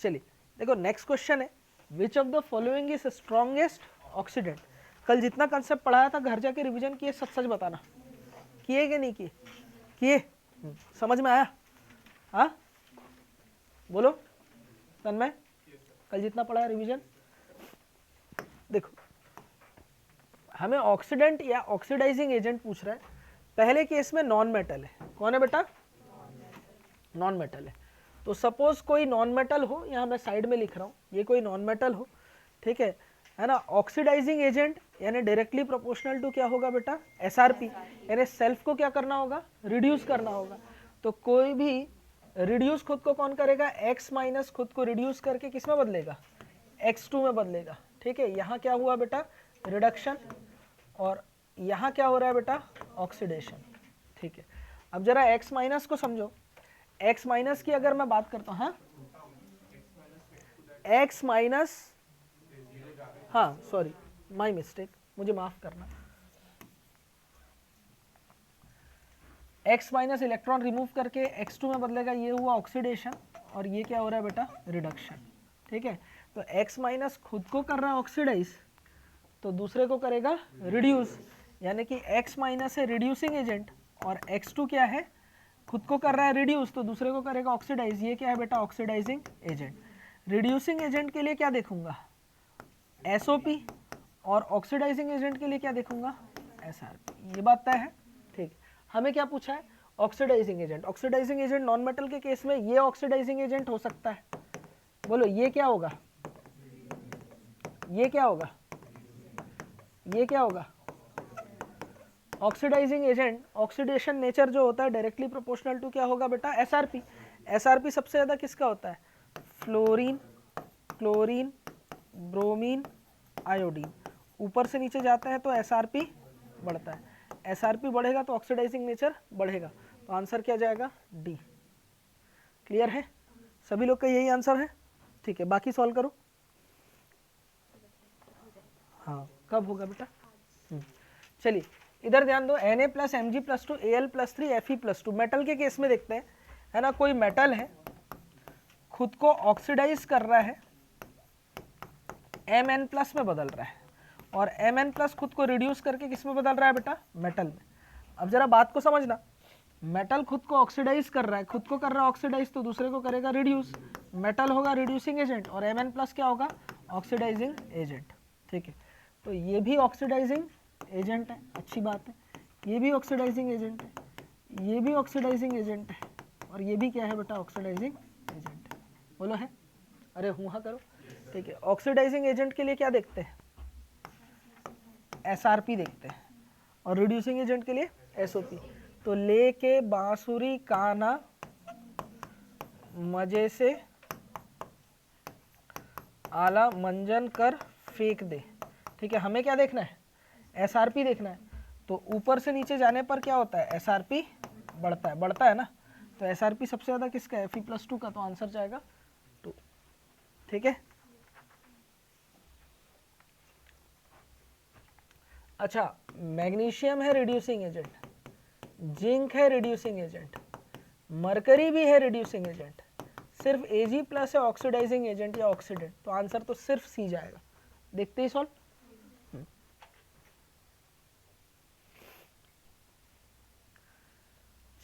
चलिए देखो next question है, which of the following is strongest oxidant. कल जितना कंसेप्ट पढ़ाया था घर जाके रिवीजन किए, सच सच बताना, किए कि नहीं किए? किए? समझ में आया? हाँ बोलो तन्मय, कल जितना पढ़ा है रिवीजन। देखो हमें ऑक्सीडेंट या ऑक्सीडाइजिंग एजेंट पूछ रहा है, पहले केस में नॉन मेटल है, कौन है बेटा? नॉन मेटल है। तो सपोज कोई नॉन मेटल हो, यहाँ मैं साइड में लिख रहा हूँ, ये कोई नॉन मेटल हो, ठीक है ना। ऑक्सीडाइजिंग एजेंट यानी डायरेक्टली प्रोपोर्शनल टू क्या होगा बेटा? एसआरपी, यानी सेल्फ को क्या करना होगा? रिड्यूस करना होगा। तो कोई भी रिड्यूस खुद को कौन करेगा? x माइनस खुद को रिड्यूस करके किस में बदलेगा? x2 में बदलेगा, ठीक है। यहाँ क्या हुआ बेटा? रिडक्शन, और यहाँ क्या हो रहा है बेटा? ऑक्सीडेशन, ठीक है। अब जरा x माइनस को समझो, x माइनस की अगर मैं बात करता हूँ, हाँ x माइनस, हाँ सॉरी माय मिस्टेक, मुझे माफ करना, x माइनस इलेक्ट्रॉन रिमूव करके x2 में बदलेगा, ये हुआ ऑक्सीडेशन, और ये क्या हो रहा है बेटा? रिडक्शन, ठीक है। तो x माइनस खुद को कर रहा है ऑक्सीडाइज, तो दूसरे को करेगा रिड्यूस, यानी कि x माइनस है रिड्यूसिंग एजेंट, और x2 क्या है? खुद को कर रहा है रिड्यूस, तो दूसरे को करेगा ऑक्सीडाइज, ये क्या है बेटा? Oxidising agent. रिड्यूसिंग एजेंट के लिए क्या देखूंगा? SOP, और ऑक्सीडाइजिंग एजेंट के लिए क्या देखूंगा? SRP। ये बात तय है, ठीक। हमें क्या पूछा है? Oxidising agent. Oxidising agent non metal के केस में ये ऑक्सीडाइजिंग एजेंट हो सकता है, बोलो ये क्या होगा? ये क्या होगा? ये क्या होगा? ऑक्सीडाइजिंग एजेंट, ऑक्सीडेशन नेचर जो होता है डायरेक्टली प्रोपोर्शनल टू क्या होगा बेटा? SRP। SRP सबसे ज्यादा किसका होता है? Fluorine, chlorine, bromine, iodine. ऊपर से नीचे जाता है तो SRP बढ़ता है, SRP बढ़ेगा तो ऑक्सीडाइजिंग नेचर बढ़ेगा, तो आंसर क्या जाएगा? डी। क्लियर है? सभी लोग का यही आंसर है, ठीक है। बाकी सॉल्व करो। हाँ कब होगा बेटा? चलिए इधर ध्यान दो, Na plus Mg plus 2 Al plus 3 Fe plus 2। Metal के केस में देखते हैं, है ना। कोई मेटल है, खुद को ऑक्सीडाइज कर रहा है, Mn प्लस में बदल रहा है, और Mn प्लस खुद को रिड्यूस करके किस में बदल रहा है बेटा? मेटल में। अब जरा बात को समझना, मेटल खुद को ऑक्सीडाइज कर रहा है, खुद को कर रहा है ऑक्सीडाइज, तो दूसरे को करेगा रिड्यूस, मेटल होगा रिड्यूसिंग एजेंट, और Mn प्लस क्या होगा? ऑक्सीडाइजिंग एजेंट, ठीक है। तो ये भी ऑक्सीडाइजिंग एजेंट है, अच्छी बात है। ये भी ऑक्सीडाइजिंग एजेंट है, ये भी ऑक्सीडाइजिंग एजेंट है, और ये भी क्या है बेटा? ऑक्सीडाइजिंग एजेंट है। बोलो है? अरे हूँ हाँ करो, ठीक है। ऑक्सीडाइजिंग एजेंट के लिए क्या देखते हैं? SRP देखते हैं, और रिड्यूसिंग एजेंट के लिए SOP। तो लेके बांसुरी काना मजे से आला मंजन कर फेंक दे, ठीक है। हमें क्या देखना है? SRP देखना है। तो ऊपर से नीचे जाने पर क्या होता है? SRP बढ़ता है ना। तो SRP सबसे ज्यादा किसका है? Fe प्लस 2 का, तो आंसर जाएगा 2, ठीक है। अच्छा, मैग्नीशियम है रिड्यूसिंग एजेंट, जिंक है रिड्यूसिंग एजेंट, मरकरी भी है रिड्यूसिंग एजेंट, सिर्फ Ag प्लस है ऑक्सीडाइजिंग एजेंट या ऑक्सीडेंट, तो आंसर तो सिर्फ सी जाएगा। देखते ही सॉल्व।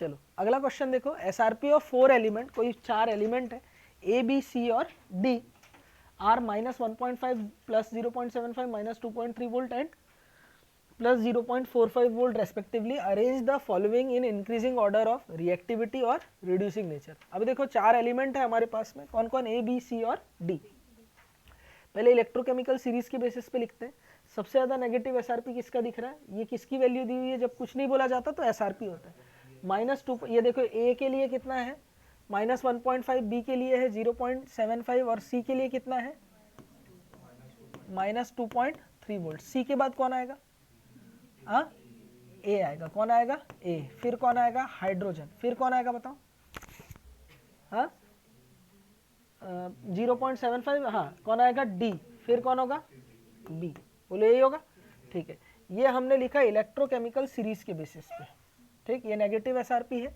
चलो अगला क्वेश्चन देखो, SRP ऑफ 4 एलिमेंट, कोई 4 एलिमेंट है A, B, C और D are minus 1.5 plus 0.75 minus 2.3 volt and plus 0.45 volt respectively. Arrange the following in increasing order of reactivity और रिड्यूसिंग नेचर। अब देखो 4 एलिमेंट है हमारे पास में, कौन कौन? A, B, C और D। पहले इलेक्ट्रोकेमिकल सीरीज के बेसिस पे लिखते हैं। सबसे ज्यादा नेगेटिव SRP किसका दिख रहा है? ये किसकी वैल्यू दी हुई है? जब कुछ नहीं बोला जाता तो SRP होता है -2। ये देखो A के लिए कितना है? -1.5, B के लिए है 0.75, और C के लिए कितना है? -2.3 वोल्ट। C के बाद कौन आएगा? A आएगा। कौन आएगा? A। फिर कौन आएगा? हाइड्रोजन। फिर कौन आएगा बताओ? 0.75, हाँ कौन आएगा? D। फिर कौन होगा? B। बोलो यही होगा, ठीक है। ये हमने लिखा इलेक्ट्रोकेमिकल सीरीज के बेसिस पे, ठीक। ये नेगेटिव SRP है।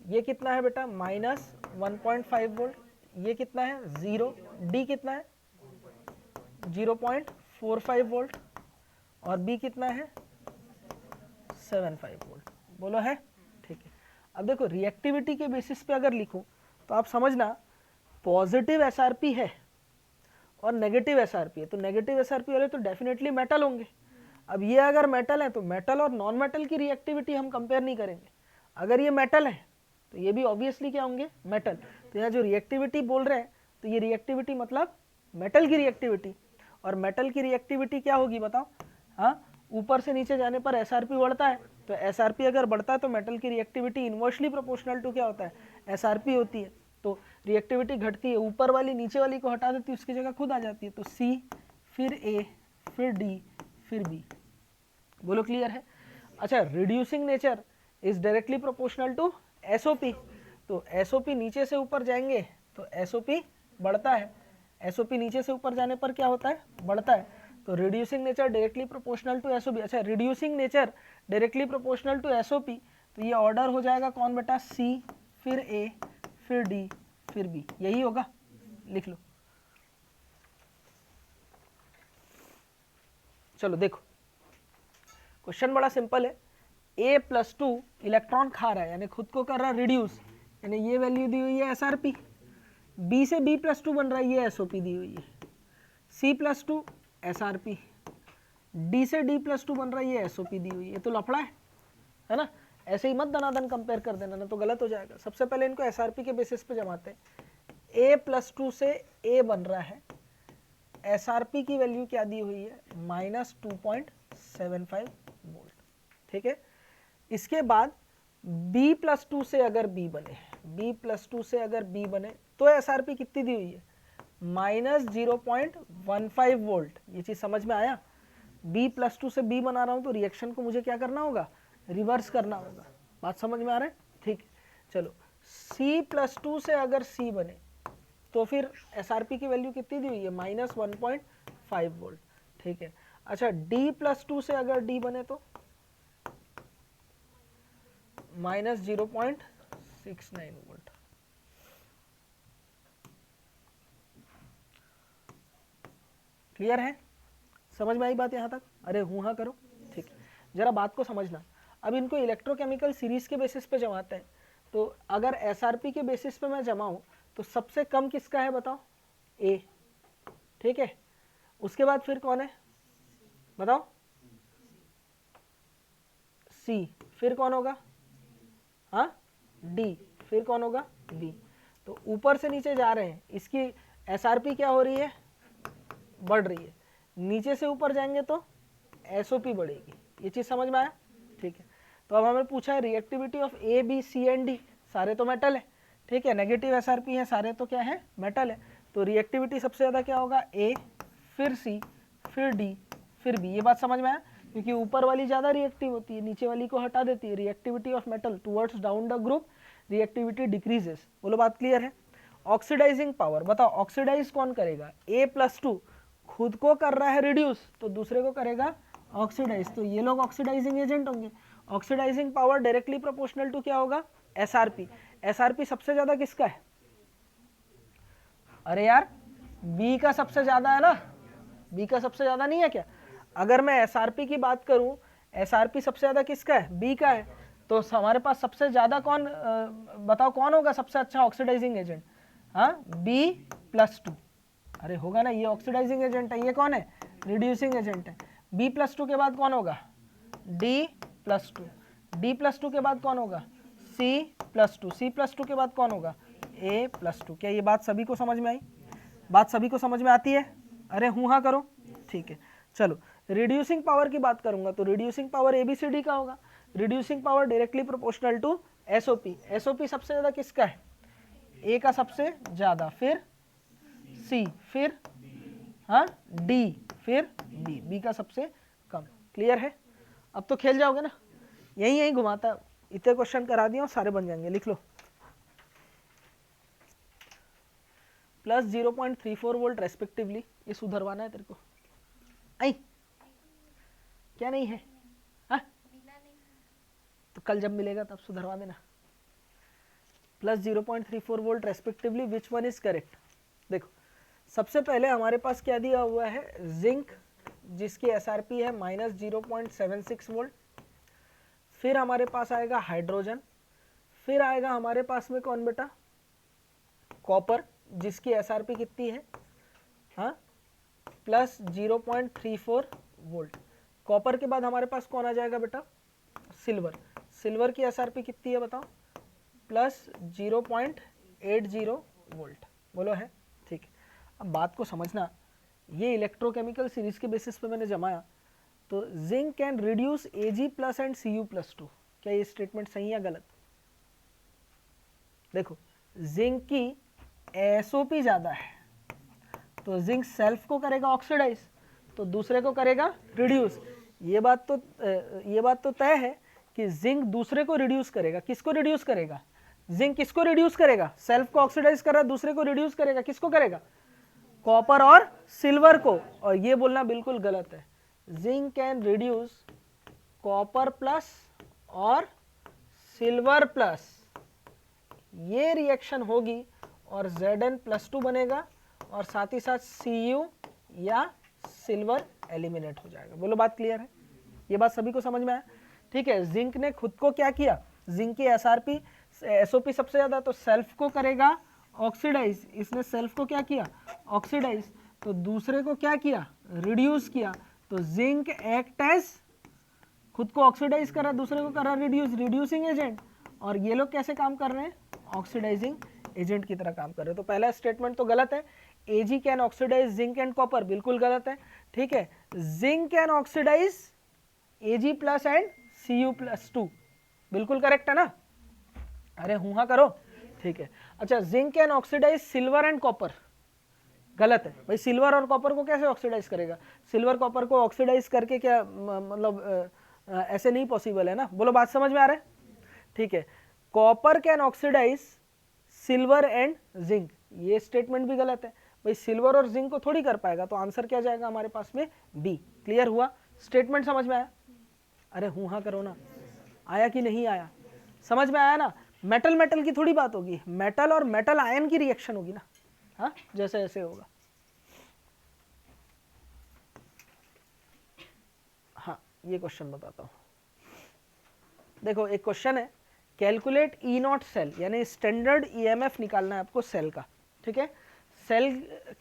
ये कितना है बेटा? -1.5 वोल्ट, ये कितना है 0, डी कितना है 0.45 वोल्ट और बी कितना है 75 वोल्ट। बोलो है, ठीक है। अब देखो रिएक्टिविटी के बेसिस पे अगर लिखूं तो आप समझना पॉजिटिव एसआरपी है और नेगेटिव एसआरपी है, तो नेगेटिव एसआरपी वाले तो डेफिनेटली मेटल होंगे। अब ये अगर मेटल है तो मेटल और नॉन मेटल की रिएक्टिविटी हम कंपेयर नहीं करेंगे। अगर ये मेटल है तो ये भी ऑब्वियसली क्या होंगे मेटल। तो यहाँ जो रिएक्टिविटी बोल रहे हैं तो ये रिएक्टिविटी मतलब मेटल की रिएक्टिविटी, और मेटल की रिएक्टिविटी क्या होगी बताओ। हाँ, ऊपर से नीचे जाने पर एसआरपी बढ़ता है, तो एसआरपी अगर बढ़ता है तो मेटल की रिएक्टिविटी इनवर्सली प्रोपोर्शनल टू क्या होता है एसआरपी होती है। तो रिएक्टिविटी घटती है, ऊपर वाली नीचे वाली को हटा देती है, उसकी जगह खुद आ जाती है। तो सी फिर ए फिर डी फिर बी। बोलो क्लियर है। अच्छा, reducing nature is directly proportional to SOP. तो एसओपी नीचे से ऊपर जाएंगे तो एसओपी बढ़ता है, एसओपी नीचे से ऊपर जाने पर क्या होता है बढ़ता है। तो reducing nature directly proportional to SOP. अच्छा, reducing nature directly proportional to SOP, तो ये ऑर्डर हो जाएगा कौन बेटा सी फिर ए फिर डी फिर बी, यही होगा, लिख लो। चलो देखो क्वेश्चन बड़ा सिंपल है। A+2 इलेक्ट्रॉन खा रहा है यानी खुद को कर रहा है रिड्यूस, यानी ये वैल्यू दी हुई है एसआरपी। B से B+2 बन रहा है, ये एसओपी दी हुई है। C+2 एसआरपी, D से D+2 बन रहा है, ये एसओपी दी हुई है। ये तो लफड़ा है ना। ऐसे ही मत दनादन कंपेयर कर देना ना तो गलत हो जाएगा। सबसे पहले इनको एसआरपी के बेसिस पे जमाते हैं। A+2 से A बन रहा है, एसआरपी की वैल्यू क्या दी हुई है -2.75 वोल्ट, ठीक है। इसके बाद B+2 से अगर B बने, B+2 से अगर B बने तो एसआरपी कितनी दी हुई है -0.15 वोल्ट। ये चीज समझ में आया। B+2 से B बना रहा हूं तो रिएक्शन को मुझे क्या करना होगा रिवर्स करना होगा। बात समझ में आ रहा है, ठीक है। चलो C+2 से अगर C बने तो फिर एसआरपी की वैल्यू कितनी दी हुई है -1.5 वोल्ट, ठीक है। अच्छा, D+2 से अगर D बने तो -0.69 वोल्ट। क्लियर है, समझ में आई बात यहाँ तक। अरे हूँ हाँ करो, ठीक है। जरा बात को समझना। अब इनको इलेक्ट्रोकेमिकल सीरीज के बेसिस पे जमाते हैं। तो अगर एसआरपी के बेसिस पे मैं जमाऊं तो सबसे कम किसका है बताओ ए, ठीक है। उसके बाद फिर कौन है बताओ सी, फिर कौन होगा हाँ डी, फिर कौन होगा बी। तो ऊपर से नीचे जा रहे हैं, इसकी एसआरपी क्या हो रही है बढ़ रही है। नीचे से ऊपर जाएंगे तो एसओपी बढ़ेगी। ये चीज समझ में आया, ठीक है। तो अब हमें पूछा है reactivity of A B C and D, सारे तो मेटल है, ठीक है। नेगेटिव एसआरपी है, सारे तो क्या है मेटल है। तो रिएक्टिविटी सबसे ज्यादा क्या होगा ए फिर सी फिर डी फिर बी। ये बात समझ में आया, क्योंकि ऊपर वाली ज्यादा रिएक्टिव होती है, नीचे वाली को हटा देती है। Reactivity of metal towards down the group, reactivity decreases. बोलो बात क्लियर है। ऑक्सीडाइजिंग पावर बताओ, ऑक्सीडाइज कौन करेगा A+2 खुद को कर रहा है रिड्यूस तो दूसरे को करेगा ऑक्सीडाइज, तो ये लोग ऑक्सीडाइजिंग एजेंट होंगे। Oxidising power directly proportional to क्या होगा एसआरपी। एसआरपी सबसे ज्यादा किसका है अरे यार बी का सबसे ज्यादा है ना, बी का सबसे ज्यादा नहीं है क्या। अगर मैं एसआरपी की बात करूं, एसआरपी सबसे ज्यादा किसका है बी का है। तो हमारे पास सबसे ज्यादा कौन बताओ कौन होगा सबसे अच्छा ऑक्सीडाइजिंग एजेंट हाँ B+2। अरे होगा ना, ये ऑक्सीडाइजिंग एजेंट है, ये कौन है रिड्यूसिंग एजेंट है। B+2 के बाद कौन होगा D+2, D+2 के बाद कौन होगा C+2, C+2 के बाद कौन होगा A+2। क्या ये बात सभी को समझ में आई, बात सभी को समझ में आती है। अरे हूँ हाँ करो, ठीक है। चलो रिड्यूसिंग पावर की बात करूंगा तो रिड्यूसिंग पावर ABCD का होगा। Reducing power directly proportional to SOP. SOP सबसे ज्यादा किसका है ए का सबसे ज्यादा, फिर सी, फिर हाँ डी, फिर बी, बी का सबसे कम। क्लियर है, अब तो खेल जाओगे ना, यही यही घुमाता। इतने क्वेश्चन करा दिया और सारे बन जाएंगे, लिख लो। +0.34 वोल्ट रेस्पेक्टिवली, ये सुधरवाना है तेरे को। आई क्या नहीं है हाँ? तो कल जब मिलेगा तब सुधरवा देना। Plus 0.34 volt respectively, which one is correct? देखो सबसे पहले हमारे पास क्या दिया हुआ है, जिंक जिसकी एसआरपी है माइनस 0.76 वोल्ट, फिर हमारे पास आएगा हाइड्रोजन, फिर आएगा हमारे पास में कौन बेटा, कॉपर जिसकी एसआरपी कितनी है, हाँ प्लस 0.34 वोल्ट। कॉपर के बाद हमारे पास कौन आ जाएगा बेटा, सिल्वर। सिल्वर की एसआरपी कितनी है बताओ, प्लस 0.80 वोल्ट। बोलो है ठीक है। अब बात को समझना, ये इलेक्ट्रोकेमिकल सीरीज के बेसिस पे मैंने जमाया, तो zinc can reduce Ag plus and Cu+2, क्या ये स्टेटमेंट सही या गलत? देखो जिंक की एसओपी ज्यादा है, तो जिंक सेल्फ को करेगा ऑक्सीडाइज, तो दूसरे को करेगा रिड्यूस। ये बात तो तय है कि जिंक दूसरे को रिड्यूस करेगा। किसको रिड्यूस करेगा? जिंक किसको रिड्यूस करेगा? सेल्फ को ऑक्सीडाइज कर रहा है, दूसरे को रिड्यूस करेगा। किसको करेगा? कॉपर और सिल्वर को। और ये बोलना बिल्कुल गलत है। Zinc can reduce copper plus और सिल्वर प्लस, ये रिएक्शन होगी और Zn+2 बनेगा और साथ ही साथ Cu या सिल्वर एलिमिनेट हो जाएगा। बोलो बात क्लियर है? ये बात सभी को समझ में आया? ठीक है। जिंक ने खुद को क्या किया, जिंक की एसआरपी एसओपी सबसे ज्यादा, तो सेल्फ को करेगा ऑक्सीडाइज। इसने सेल्फ को क्या किया, ऑक्सीडाइज, तो दूसरे को क्या किया, रिड्यूस किया। तो जिंक एक्ट एज, खुद को ऑक्सीडाइज कर रहा, दूसरे को कर रहा रिड्यूस, रिड्यूसिंग एजेंट। और ये लोग कैसे काम कर रहे हैं, ऑक्सीडाइजिंग एजेंट की तरह काम कर रहे हैं। तो पहला स्टेटमेंट तो गलत है, Ag can oxidise zinc and copper, बिल्कुल गलत है। ठीक है। Zinc can oxidise Ag plus and Cu+2, बिल्कुल करेक्ट है ना? अरे हुआ करो। ठीक है। अच्छा, zinc can oxidise silver and copper, गलत है भाई। सिल्वर और कॉपर को कैसे ऑक्सीडाइज करेगा? सिल्वर कॉपर को ऑक्सीडाइज करके क्या मतलब ऐसे नहीं पॉसिबल है ना। बोलो बात समझ में आ रहा है? ठीक है। Copper can oxidise silver and zinc, ये स्टेटमेंट भी गलत है भाई। सिल्वर और जिंक को थोड़ी कर पाएगा, तो आंसर क्या जाएगा हमारे पास में, बी। क्लियर हुआ? स्टेटमेंट समझ में आया? अरे हूँ हाँ करो ना, आया कि नहीं आया? समझ में आया ना? मेटल मेटल की थोड़ी बात होगी, मेटल और मेटल आयन की रिएक्शन होगी ना, हाँ जैसे ऐसे होगा। हाँ ये क्वेश्चन बताता हूँ। देखो एक क्वेश्चन है, कैलकुलेट E0 सेल, यानी स्टैंडर्ड EMF निकालना है आपको सेल का। ठीक है। सेल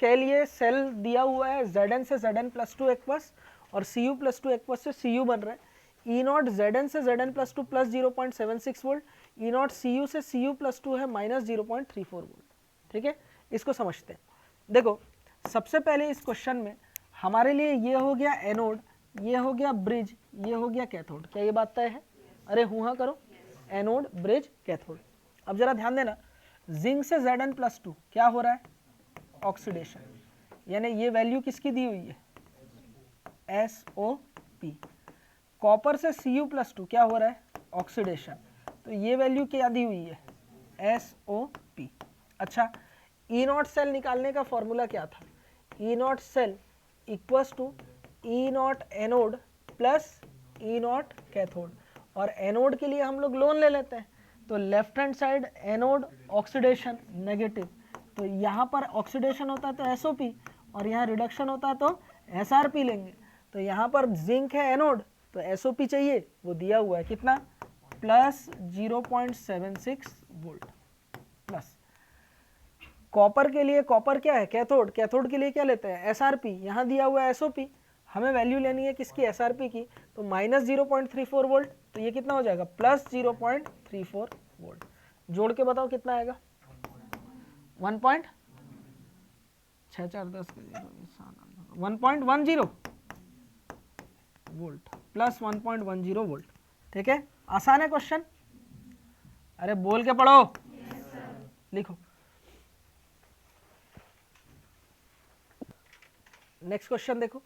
के लिए सेल दिया हुआ है Zn से Zn+2 एक्वस और Cu+2 एक्वस से Cu बन रहा है। E0 Zn से Zn+2 plus 0.76 volt, E0 Cu से Cu+2 है माइनस 0.34 वोल्ट। ठीक है। इसको समझते हैं। देखो सबसे पहले इस क्वेश्चन में हमारे लिए ये हो गया एनोड, ये हो गया ब्रिज, ये हो गया कैथोड। क्या ये बात तय है? अरे हुआ करो, एनोड ब्रिज कैथोड। अब जरा ध्यान देना, जिंक से Zn+2 क्या हो रहा है, ऑक्सीडेशन, यानी ये वैल्यू किसकी दी हुई है, SO2। कॉपर से Cu+2 क्या हो रहा है, ऑक्सीडेशन, तो ये वैल्यू क्या दी हुई है, SO2। अच्छा, E0 सेल निकालने का फॉर्मूला क्या था, E0 cell equals to E0 anode plus E0 cathode. और एनोड के लिए हम लोग लोन ले लेते हैं, तो left hand side anode oxidation negative, तो यहाँ पर ऑक्सीडेशन होता है तो SO2 और यहाँ रिडक्शन होता है तो SRP लेंगे। तो यहाँ पर जिंक है एनोड, तो SO2 चाहिए, वो दिया हुआ है कितना, प्लस 0.76 वोल्ट। प्लस कॉपर के लिए, कॉपर क्या है, कैथोड, कैथोड के लिए क्या लेते हैं, SRP, यहाँ दिया हुआ है SO2, हमें वैल्यू लेनी है किसकी, SRP की, तो माइनस 0.34 वोल्ट, तो ये कितना हो जाएगा, प्लस 0.34 वोल्ट। जोड़ के बताओ कितना आएगा, 1.10 वोल्ट प्लस 1.10 वोल्ट। ठीक है, आसान है क्वेश्चन, अरे बोल के पढ़ो। लिखो नेक्स्ट क्वेश्चन, देखो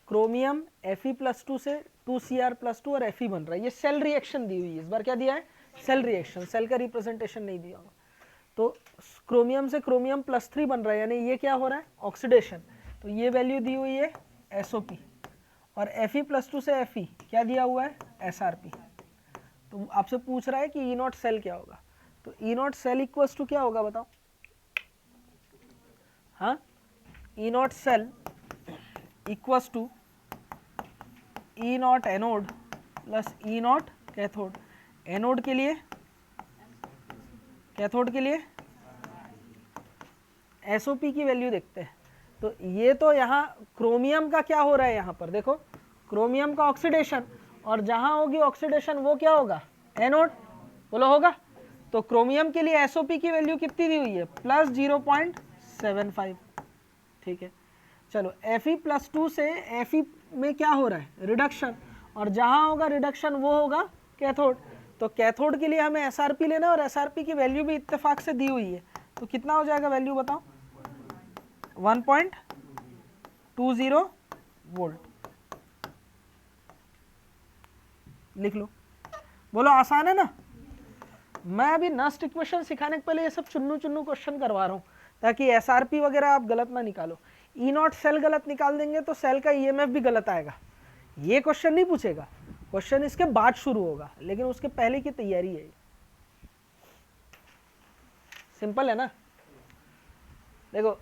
क्रोमियम Fe+2 से 2Cr+2 और Fe बन रहा है, ये सेल रिएक्शन दी हुई है, इस बार क्या दिया है, सेल रिएक्शन, सेल का रिप्रेजेंटेशन नहीं दिया होगा। तो क्रोमियम से क्रोमियम +3 बन रहा है, यानी ये क्या हो रहा है, ऑक्सीडेशन, तो ये वैल्यू दी हुई है SO2। और Fe+2 से Fe क्या दिया हुआ है, SRP। तो आपसे पूछ रहा है कि E0 सेल क्या होगा, तो E not cell equals to क्या होगा बताओ? हाँ, E not cell equals to E not anode plus E not cathode. Anode के लिए, कैथोड के लिए एसओपी की वैल्यू देखते हैं। तो ये तो यहाँ क्रोमियम का क्या हो रहा है, यहाँ पर देखो क्रोमियम का ऑक्सीडेशन, और जहाँ होगी ऑक्सीडेशन वो क्या होगा? एनोड। बोलो होगा? तो क्रोमियम के लिए एसओपी की वैल्यू कितनी दी हुई है? प्लस 0.75। ठीक है, चलो Fe+2 से Fe में क्या हो रहा है? रिडक्शन, और जहाँ होगा रिडक्शन वो होगा कैथोड। तो कैथोड के लिए हमें SRP लेना है, और SRP की वैल्यू भी इत्तेफाक से दी हुई है। तो कितना हो जाएगा वैल्यू बताओ? 1.20 वोल्ट। लिख लो। बोलो आसान है ना? मैं अभी नस्ट इक्वेशन सिखाने के पहले ये सब चुन्नू चुन्नू क्वेश्चन करवा रहा हूँ, ताकि एसआरपी वगैरह आप गलत ना निकालो। ई नॉट सेल गलत निकाल देंगे तो सेल का ईएमएफ भी गलत आएगा। ये क्वेश्चन नहीं पूछेगा, क्वेश्चन इसके बाद शुरू होगा, लेकिन उसके पहले की तैयारी है। सिंपल है ना? देखो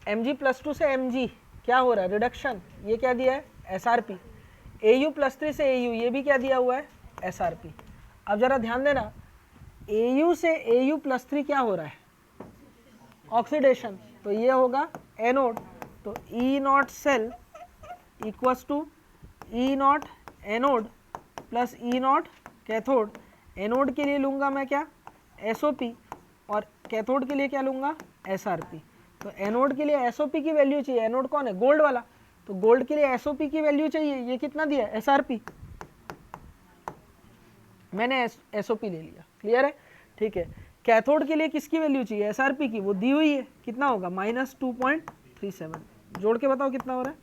Mg+2 से Mg क्या हो रहा है? रिडक्शन। ये क्या दिया है? SRP। Au+3 से Au, ये भी क्या दिया हुआ है? SRP। अब जरा ध्यान देना, Au से Au+3 क्या हो रहा है? ऑक्सीडेशन। तो ये होगा एनोड। तो E not cell equals to E not anode plus E not cathode. Anode के लिए लूँगा मैं क्या? SOP, और कैथोड के लिए क्या लूँगा? SRP। तो एनोड के लिए SOP की वैल्यू चाहिए। एनोड कौन है? गोल्ड वाला। तो गोल्ड के लिए SOP की वैल्यू चाहिए। ये कितना दिया? SRP। मैंने SOP ले लिया। क्लियर है? ठीक है। कैथोड के लिए किसकी वैल्यू चाहिए? SRP की। वो दी हुई है। कितना होगा? -2.37। जोड़ के बताओ कितना हो रहा है?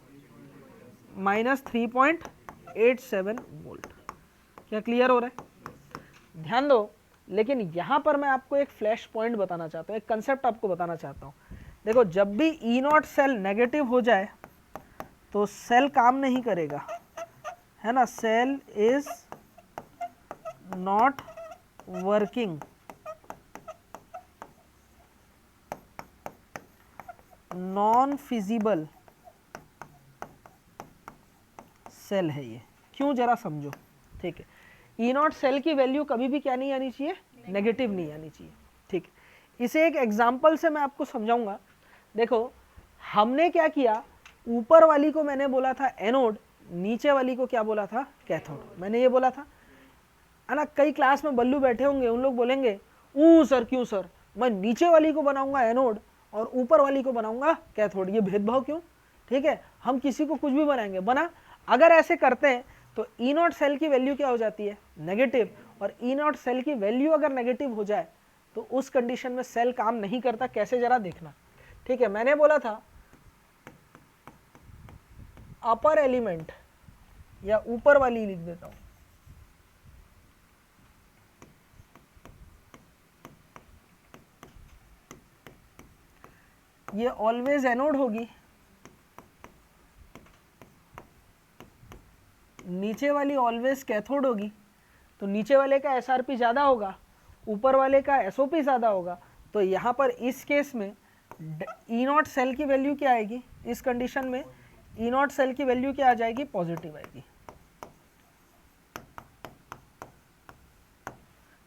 -3.87 वोल्ट। क्या क्लियर हो रहा है? ध्यान दो, लेकिन यहाँ पर मैं आपको एक फ्लैश पॉइंट बताना चाहता हूँ, एक कंसेप्ट आपको बताना चाहता हूँ। देखो, जब भी ई नॉट सेल नेगेटिव हो जाए तो सेल काम नहीं करेगा, है ना? Cell is not working, non feasible cell है ये। क्यों? जरा समझो। ठीक है, ई नॉट सेल की वैल्यू कभी भी क्या नहीं आनी चाहिए? नेगेटिव नहीं आनी चाहिए। ठीक है, इसे एक एग्जांपल से मैं आपको समझाऊंगा। देखो, हमने क्या किया, ऊपर वाली को मैंने बोला था एनोड, नीचे वाली को क्या बोला था? कैथोड। मैंने ये बोला था, है ना? कई क्लास में बल्लू बैठे होंगे, उन लोग बोलेंगे सर क्यों सर, मैं नीचे वाली को बनाऊंगा एनोड और ऊपर वाली को बनाऊंगा कैथोड, ये भेदभाव क्यों? ठीक है, हम किसी को कुछ भी बनाएंगे, बना। अगर ऐसे करते हैं तो ई नॉट सेल की वैल्यू क्या हो जाती है? नेगेटिव। और ई नॉट सेल की वैल्यू अगर नेगेटिव हो जाए तो उस कंडीशन में सेल काम नहीं करता। कैसे? जरा देखना। ठीक है, मैंने बोला था अपर एलिमेंट, या ऊपर वाली लिख देता हूं, ये ऑलवेज एनोड होगी, नीचे वाली ऑलवेज कैथोड होगी। तो नीचे वाले का SRP ज़्यादा होगा, ऊपर वाले का SOP ज़्यादा होगा। तो यहाँ पर इस केस में ई नॉट सेल की वैल्यू क्या आएगी? इस कंडीशन में ई नॉट सेल की वैल्यू क्या आ जाएगी? पॉजिटिव आएगी।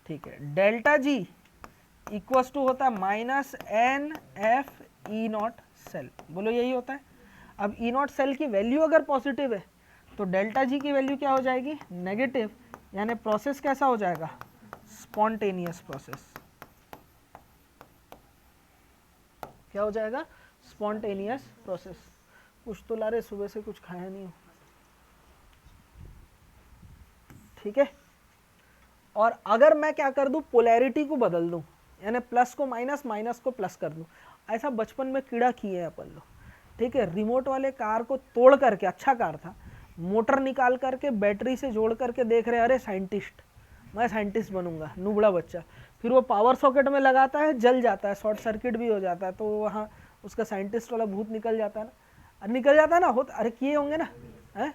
ठीक है, डेल्टा G इक्वल्स टू होता है -NF ई नॉट सेल। बोलो यही होता है। अब ई नॉट सेल की वैल्यू अगर पॉजिटिव है तो डेल्टा G की वैल्यू क्या हो जाएगी? नेगेटिव। यानी प्रोसेस कैसा हो जाएगा? Spontaneous process. क्या हो जाएगा? Spontaneous process. कुछ तो ला रहे, सुबह से कुछ खाया नहीं हो। ठीक है, और अगर मैं क्या कर दूं, पोलैरिटी को बदल दूं, यानी प्लस को माइनस, माइनस को प्लस कर दूं, ऐसा बचपन में कीड़ा किए हैं अपन लोग। ठीक है, रिमोट वाले कार को तोड़ करके, अच्छा कार था, मोटर निकाल करके बैटरी से जोड़ करके देख रहे, अरे साइंटिस्ट, मैं साइंटिस्ट बनूंगा, नुबड़ा बच्चा। फिर वो पावर सॉकेट में लगाता है, जल जाता है, शॉर्ट सर्किट भी हो जाता है, तो वहाँ उसका साइंटिस्ट वाला भूत निकल जाता है ना, निकल जाता है ना, अरे किए होंगे ना, है?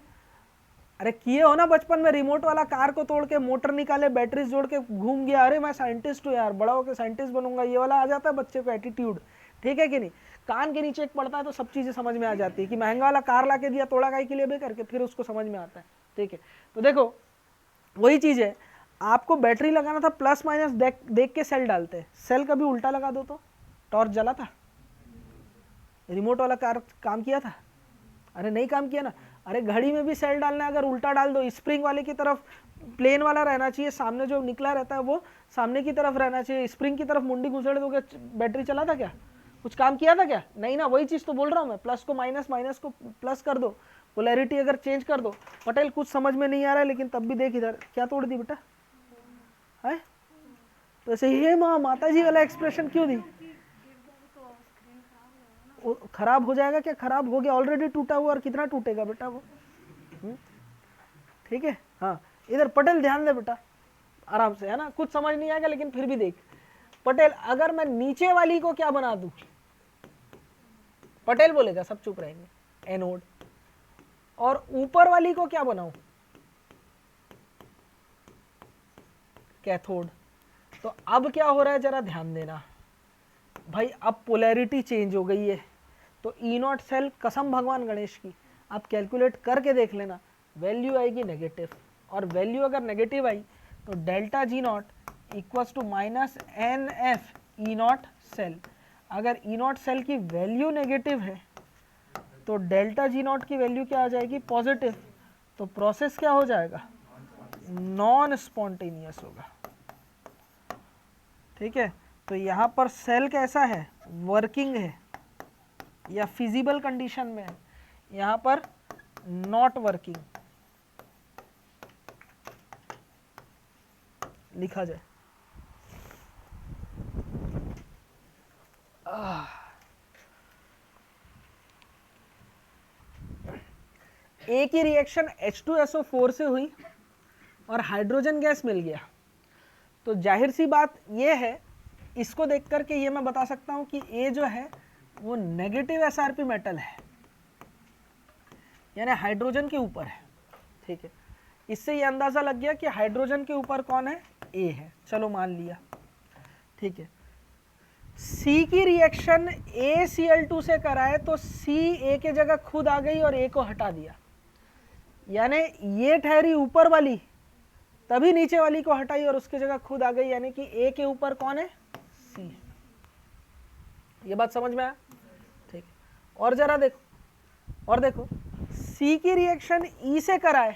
अरे किए हो ना बचपन में, रिमोट वाला कार को तोड़ के मोटर निकाले, बैटरी जोड़ के घूम गया, अरे मैं साइंटिस्ट हूँ यार, बड़ा होकर साइंटिस्ट बनूंगा, ये वाला आ जाता है बच्चे को एटीट्यूड, ठीक है कि नहीं। कान के नीचे एक पड़ता है तो सब चीजें समझ में आ जाती है कि महंगा वाला कार ला के दिया, तोड़ा गाय के लिए भी करके, फिर उसको समझ में आता है, ठीक है। तो देखो वही चीज है, आपको बैटरी लगाना था, प्लस माइनस देख के सेल डालते हैं, सेल कभी उल्टा लगा दो तो टॉर्च जला था? रिमोट वाला कार काम किया था? अरे नहीं काम किया ना। अरे घड़ी में भी सेल डालना है, अगर उल्टा डाल दो, स्प्रिंग वाले की तरफ प्लेन वाला रहना चाहिए, सामने जो निकला रहता है वो सामने की तरफ रहना चाहिए, स्प्रिंग की तरफ मुंडी घुसेड़ दोगे, बैटरी चला था क्या? कुछ काम किया था क्या? नहीं ना। वही चीज तो बोल रहा हूँ मैं, प्लस को माइनस, माइनस को प्लस कर दो, पोलैरिटी अगर चेंज कर दो। पटेल कुछ समझ में नहीं आ रहा है, लेकिन तब भी देख इधर क्या तोड़ दी बेटा है। तो ऐसे हे माँ माता जी वाला एक्सप्रेशन क्यों दी? खराब हो जाएगा क्या? खराब हो गया ऑलरेडी, टूटा हुआ, और कितना टूटेगा बेटा वो, ठीक है। हाँ इधर पटेल ध्यान दे बेटा, आराम से, है ना। कुछ समझ नहीं आएगा लेकिन फिर भी देख। पटेल अगर मैं नीचे वाली को क्या बना दूं, पटेल बोलेगा, सब चुप रहेंगे, एनोड। और ऊपर वाली को क्या बनाऊं, कैथोड। तो अब क्या हो रहा है जरा ध्यान देना भाई, अब पोलैरिटी चेंज हो गई है, तो ई नॉट सेल, कसम भगवान गणेश की, आप कैलकुलेट करके देख लेना, वैल्यू आएगी नेगेटिव, और वैल्यू अगर नेगेटिव आई तो delta G not equals to minus N F E not cell. अगर ई नॉट सेल की वैल्यू नेगेटिव है तो डेल्टा जी नॉट की वैल्यू क्या आ जाएगी, पॉजिटिव। तो प्रोसेस क्या हो जाएगा, नॉन स्पॉन्टेनियस होगा, ठीक है। तो यहाँ पर सेल कैसा है, वर्किंग है या फिजिबल कंडीशन में है, यहाँ पर नॉट वर्किंग लिखा जाए। एक ही रिएक्शन H2SO4 से हुई और हाइड्रोजन गैस मिल गया, तो जाहिर सी बात ये है, इसको देख करके ये मैं बता सकता हूं कि ए जो है वो नेगेटिव एसआरपी मेटल है, यानी हाइड्रोजन के ऊपर है, ठीक है। इससे ये अंदाजा लग गया कि हाइड्रोजन के ऊपर कौन है, ए है, चलो मान लिया, ठीक है। सी की रिएक्शन ACl2 से कराए तो सी ए के जगह खुद आ गई और ए को हटा दिया, यानी ये ठहरी ऊपर वाली, तभी नीचे वाली को हटाई और उसकी जगह खुद आ गई, यानी कि ए के ऊपर कौन है, सी। ये बात समझ में आया, ठीक है। और जरा देखो, और देखो, सी की रिएक्शन ई से कराए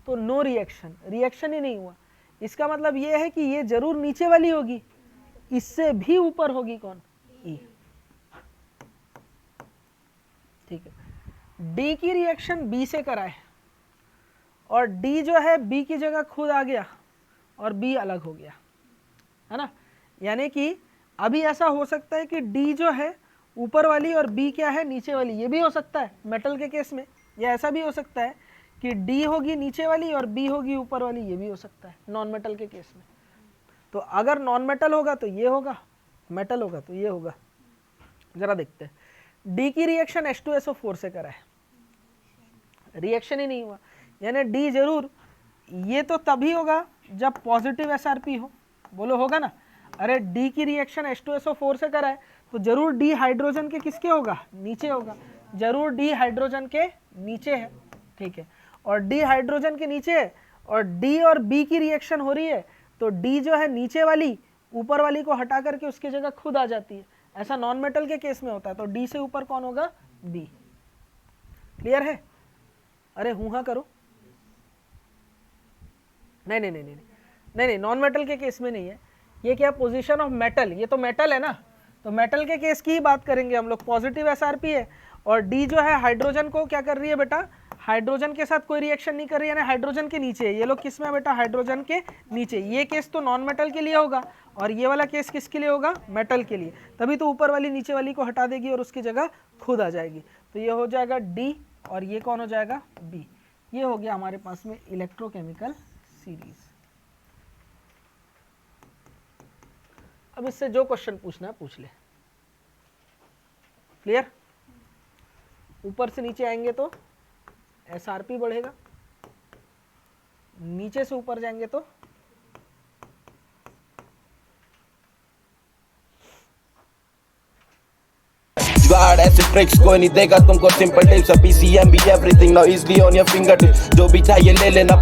तो नो रिएक्शन, रिएक्शन ही नहीं हुआ, इसका मतलब ये है कि ये जरूर नीचे वाली होगी, इससे भी ऊपर होगी कौन, ई, ठीक है। डी की रिएक्शन बी से कराए और डी जो है बी की जगह खुद आ गया और बी अलग हो गया, है ना। यानी कि अभी ऐसा हो सकता है कि डी जो है ऊपर वाली और बी क्या है, नीचे वाली, ये भी हो सकता है मेटल के केस में, या ऐसा भी हो सकता है कि डी होगी नीचे वाली और बी होगी ऊपर वाली, ये भी हो सकता है नॉन मेटल के केस में। तो अगर नॉन मेटल होगा तो ये होगा, मेटल होगा तो ये होगा। जरा देखते हैं, डी की रिएक्शन H2SO4 से करा है, रिएक्शन ही नहीं हुआ, यानी डी जरूर, ये तो तभी होगा जब पॉजिटिव एसआरपी हो, बोलो होगा ना। अरे डी की रिएक्शन H2SO4 से करा है तो जरूर डी हाइड्रोजन के किसके होगा, नीचे होगा, जरूर डी हाइड्रोजन के नीचे है, ठीक है। और डी हाइड्रोजन के नीचे है और डी और बी की रिएक्शन हो रही है, तो डी जो है नीचे वाली ऊपर वाली को हटा करके उसकी जगह खुद आ जाती है, ऐसा नॉन मेटल के केस में होता है। तो डी से ऊपर कौन होगा, बी। क्लियर है? अरे हूं हाँ करो, नहीं नहीं नहीं नहीं नहीं नहीं, नॉन मेटल के केस में नहीं है, ये क्या पोजीशन ऑफ मेटल, ये तो मेटल है ना, तो मेटल के केस की ही बात करेंगे हम लोग। पॉजिटिव एसआरपी है और डी जो है हाइड्रोजन को क्या कर रही है बेटा, हाइड्रोजन के साथ कोई रिएक्शन नहीं कर रही है, यानी हाइड्रोजन के नीचे है। ये लोग किस में है बेटा, हाइड्रोजन के नीचे। ये केस तो नॉन मेटल के लिए होगा और ये वाला केस किसके लिए होगा, मेटल के लिए, तभी तो ऊपर वाली नीचे वाली को हटा देगी और उसकी जगह खुद आ जाएगी। तो ये हो जाएगा डी और ये कौन हो जाएगा, बी। ये हो गया हमारे पास में इलेक्ट्रोकेमिकल सीरीज। अब इससे जो क्वेश्चन पूछना है पूछ ले। क्लियर? ऊपर से नीचे आएंगे तो एसआरपी बढ़ेगा, नीचे से ऊपर जाएंगे तो जुगाड़ ऐसे ट्रिक्स कोई नहीं देगा तुमको सिंपल टिप्स पीसीएम भी everything now easily on your finger tips जो भी चाहिए ले लेना